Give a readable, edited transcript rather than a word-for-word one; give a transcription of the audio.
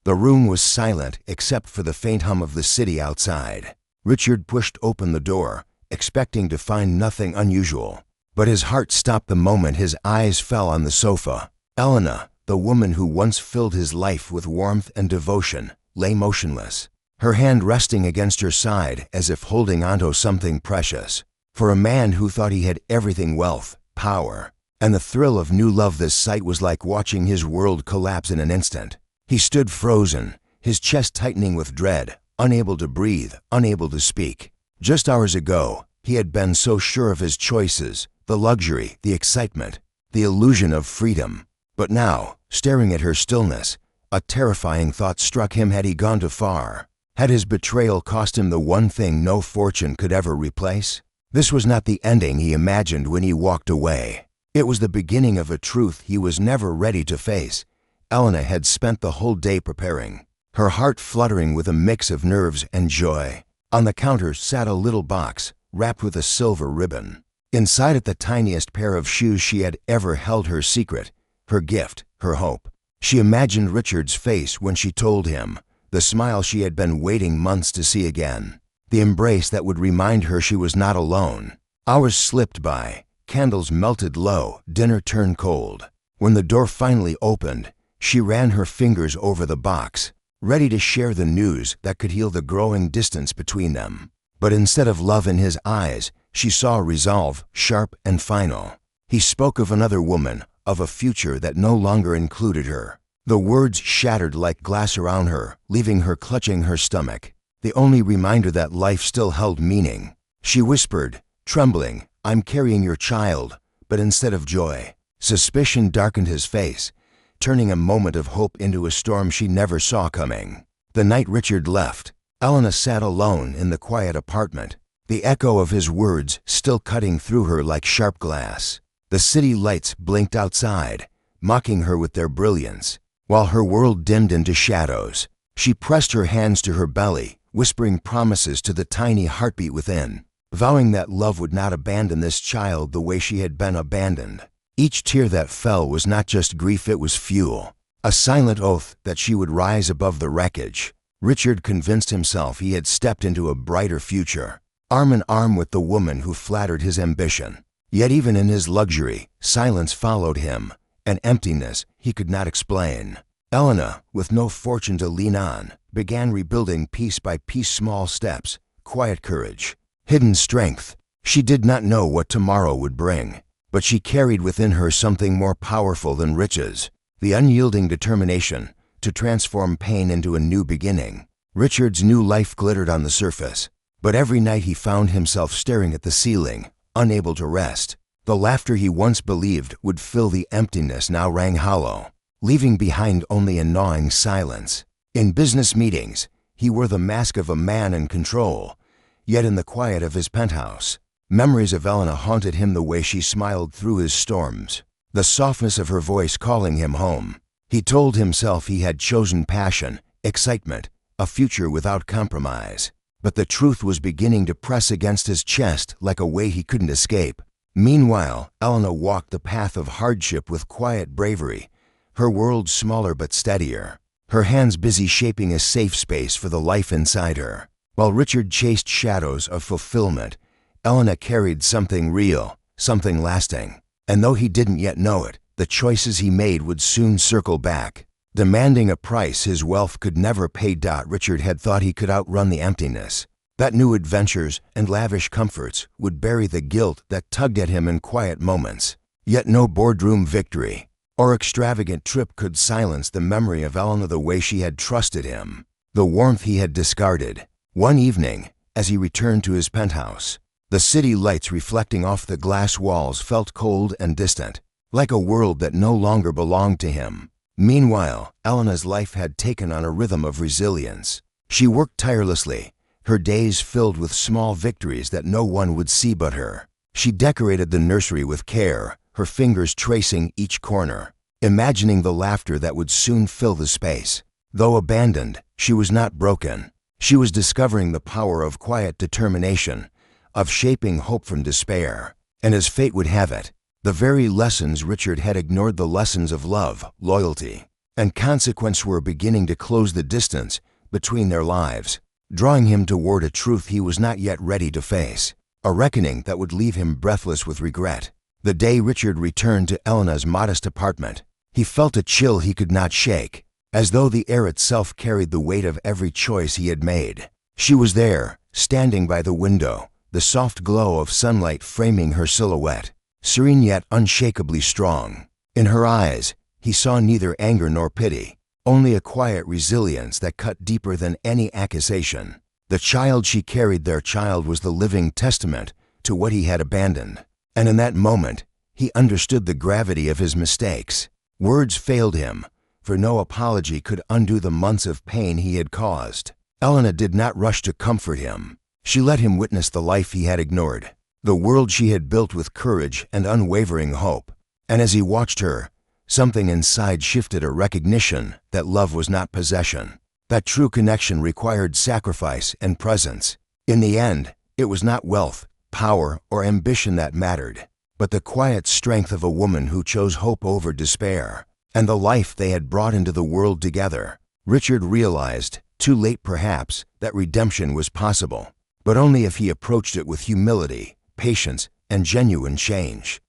The room was silent except for the faint hum of the city outside. Richard pushed open the door, expecting to find nothing unusual. But his heart stopped the moment his eyes fell on the sofa. Elena, the woman who once filled his life with warmth and devotion, lay motionless, her hand resting against her side as if holding onto something precious. For a man who thought he had everything, wealth, power, and the thrill of new love, this sight was like watching his world collapse in an instant. He stood frozen, his chest tightening with dread, unable to breathe, unable to speak. Just hours ago, he had been so sure of his choices, the luxury, the excitement, the illusion of freedom. But now, staring at her stillness, a terrifying thought struck him. Had he gone too far? Had his betrayal cost him the one thing no fortune could ever replace? This was not the ending he imagined when he walked away. It was the beginning of a truth he was never ready to face. Elena had spent the whole day preparing, her heart fluttering with a mix of nerves and joy. On the counter sat a little box, wrapped with a silver ribbon. Inside it, the tiniest pair of shoes she had ever held, her secret, her gift, her hope. She imagined Richard's face when she told him, the smile she had been waiting months to see again, the embrace that would remind her she was not alone. Hours slipped by, candles melted low, dinner turned cold. When the door finally opened, she ran her fingers over the box, ready to share the news that could heal the growing distance between them. But instead of love in his eyes, she saw resolve, sharp and final. He spoke of another woman, of a future that no longer included her. The words shattered like glass around her, leaving her clutching her stomach, the only reminder that life still held meaning. She whispered, trembling, "I'm carrying your child." But instead of joy, suspicion darkened his face, turning a moment of hope into a storm she never saw coming. The night Richard left, Elena sat alone in the quiet apartment, the echo of his words still cutting through her like sharp glass. The city lights blinked outside, mocking her with their brilliance, while her world dimmed into shadows. She pressed her hands to her belly, whispering promises to the tiny heartbeat within, vowing that love would not abandon this child the way she had been abandoned. Each tear that fell was not just grief, it was fuel, a silent oath that she would rise above the wreckage. Richard convinced himself he had stepped into a brighter future, arm in arm with the woman who flattered his ambition. Yet even in his luxury, silence followed him, an emptiness he could not explain. Elena, with no fortune to lean on, began rebuilding piece by piece, small steps, quiet courage, hidden strength. She did not know what tomorrow would bring, but she carried within her something more powerful than riches, the unyielding determination to transform pain into a new beginning. Richard's new life glittered on the surface, but every night he found himself staring at the ceiling, unable to rest. The laughter he once believed would fill the emptiness now rang hollow, leaving behind only a gnawing silence. In business meetings, he wore the mask of a man in control, yet in the quiet of his penthouse, memories of Elena haunted him, the way she smiled through his storms, the softness of her voice calling him home. He told himself he had chosen passion, excitement, a future without compromise. But the truth was beginning to press against his chest like a weight he couldn't escape. Meanwhile, Elena walked the path of hardship with quiet bravery, her world smaller but steadier, her hands busy shaping a safe space for the life inside her. While Richard chased shadows of fulfillment, Elena carried something real, something lasting. And though he didn't yet know it, the choices he made would soon circle back, demanding a price his wealth could never pay. Richard had thought he could outrun the emptiness, that new adventures and lavish comforts would bury the guilt that tugged at him in quiet moments. Yet no boardroom victory or extravagant trip could silence the memory of Elena the way she had trusted him, the warmth he had discarded. One evening, as he returned to his penthouse, the city lights reflecting off the glass walls felt cold and distant, like a world that no longer belonged to him. Meanwhile, Elena's life had taken on a rhythm of resilience. She worked tirelessly, her days filled with small victories that no one would see but her. She decorated the nursery with care, her fingers tracing each corner, imagining the laughter that would soon fill the space. Though abandoned, she was not broken. She was discovering the power of quiet determination, of shaping hope from despair. And as fate would have it, the very lessons Richard had ignored, the lessons of love, loyalty, and consequences were beginning to close the distance between their lives, drawing him toward a truth he was not yet ready to face, a reckoning that would leave him breathless with regret. The day Richard returned to Elena's modest apartment, he felt a chill he could not shake, as though the air itself carried the weight of every choice he had made. She was there, standing by the window, the soft glow of sunlight framing her silhouette, serene yet unshakably strong. In her eyes, he saw neither anger nor pity, only a quiet resilience that cut deeper than any accusation. The child she carried, their child, was the living testament to what he had abandoned. And in that moment, he understood the gravity of his mistakes. Words failed him, for no apology could undo the months of pain he had caused. Elena did not rush to comfort him. She let him witness the life he had ignored, the world she had built with courage and unwavering hope. And as he watched her, something inside shifted, a recognition that love was not possession, that true connection required sacrifice and presence. In the end, it was not wealth, power, or ambition that mattered, but the quiet strength of a woman who chose hope over despair, and the life they had brought into the world together. Richard realized, too late perhaps, that redemption was possible, but only if he approached it with humility, patience, and genuine change.